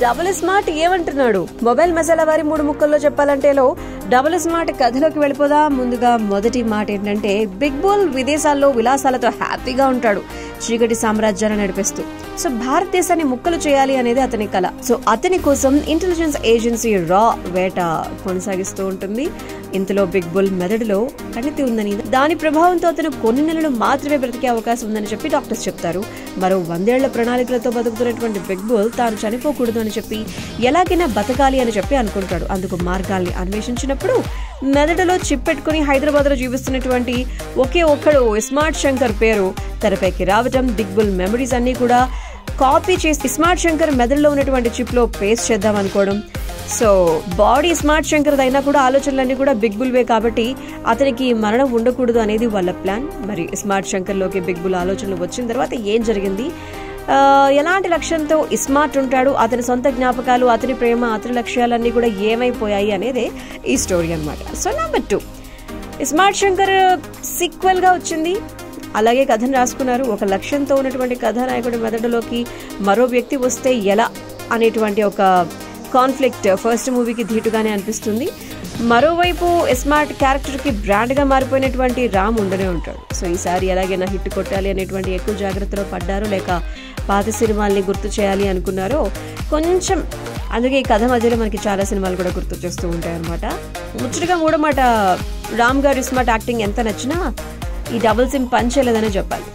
Double smart ఏమంటున్నాడు? Mobile masala వారి 3 ముక్కల్లో చెప్పాలంటేలో డబుల్ స్మార్ట్ కథలోకి వెళ్ళిపోదా. ముందుగా మొదటి మాట ఏంటంటే, బిగ్ బుల్ విదేశాల్లో విలాసాలతో హ్యాపీగా ఉంటాడు, చీకటి సామ్రాజ్యాన్ని నడిపిస్తూ. సో భారతదేశాన్ని ముక్కలు చేయాలి అనేది అతని కల. సో అతని కోసం ఇంటెలిజెన్స్ ఏజెన్సీ రా వేట కొనసాగిస్తూ ఉంటుంది. ఇంతలో బిగ్ బుల్ మెదడులో కణితి ఉందని, దాని ప్రభావంతో అతను కొన్ని నెలలు మాత్రమే బ్రతికే అవకాశం ఉందని చెప్పి డాక్టర్స్ చెప్తారు. మరో 100 ఏళ్ల ప్రణాళికలతో బతుకుతున్నటువంటి బిగ్ బుల్ తాను చనిపోకూడదు అని చెప్పి, ఎలాగైనా బతకాలి అని చెప్పి అనుకుంటాడు. అందుకు మార్గాల్ని అన్వేషించినప్పుడు మెదడులో చిప్ పెట్టుకుని హైదరాబాద్ లో జీవిస్తున్నటువంటి ఒకే ఒక్కడు స్మార్ట్ శంకర్ పేరు తెరపైకి రావటం, బిగ్ బుల్ మెమరీస్ అన్ని కూడా కాపీ చేసి స్మార్ట్ శంకర్ మెదడులో ఉన్నటువంటి చిప్ లో పేస్ట్ చేద్దాం అనుకోవడం. సో బాడీ స్మార్ట్ శంకర్ అయినా కూడా ఆలోచనలన్నీ కూడా బిగ్ బుల్ వే కాబట్టి అతనికి మరణం ఉండకూడదు అనేది వాళ్ళ ప్లాన్. మరి స్మార్ట్ శంకర్ లోకి బిగ్ బుల్ ఆలోచనలు వచ్చిన తర్వాత ఏం జరిగింది, ఎలాంటి లక్ష్యంతో స్మార్ట్ ఉంటాడు, అతని సొంత జ్ఞాపకాలు, అతని ప్రేమ, అతని లక్ష్యాలన్నీ కూడా ఏమైపోయాయి అనేదే ఈ స్టోరీ అన్నమాట. So number 2, smart Shankar sequel గా వచ్చింది. అలాగే కథను రాసుకున్నారు. ఒక లక్ష్యంతో ఉన్నటువంటి కథానాయకుడి మెదడులోకి మరో వ్యక్తి వస్తే ఎలా అనేటువంటి ఒక కాన్ఫ్లిక్ట్ ఫస్ట్ మూవీకి ధీటుగానే అనిపిస్తుంది. మరోవైపు స్మార్ట్ క్యారెక్టర్ కి బ్రాండ్ గా మారిపోయినటువంటి రామ్ ఉండనే ఉంటాడు. సో ఈసారి ఎలాగైనా హిట్ కొట్టాలి అనేటువంటి ఎక్కువ జాగ్రత్తలో పడ్డారు, లేక పాత సినిమాల్ని గుర్తు చేయాలి అనుకున్నారో కొంచెం. అందుకే ఈ కథ మధ్యలో మనకి చాలా సినిమాలు కూడా గుర్తు చేస్తూ ఉంటాయి అనమాట. ముచ్చటగా 3వ మాట, రామ్ గారి స్మార్ట్ యాక్టింగ్ ఎంత నచ్చినా ఈ డబుల్ సిమ్ పనిచేయలేదనే చెప్పాలి.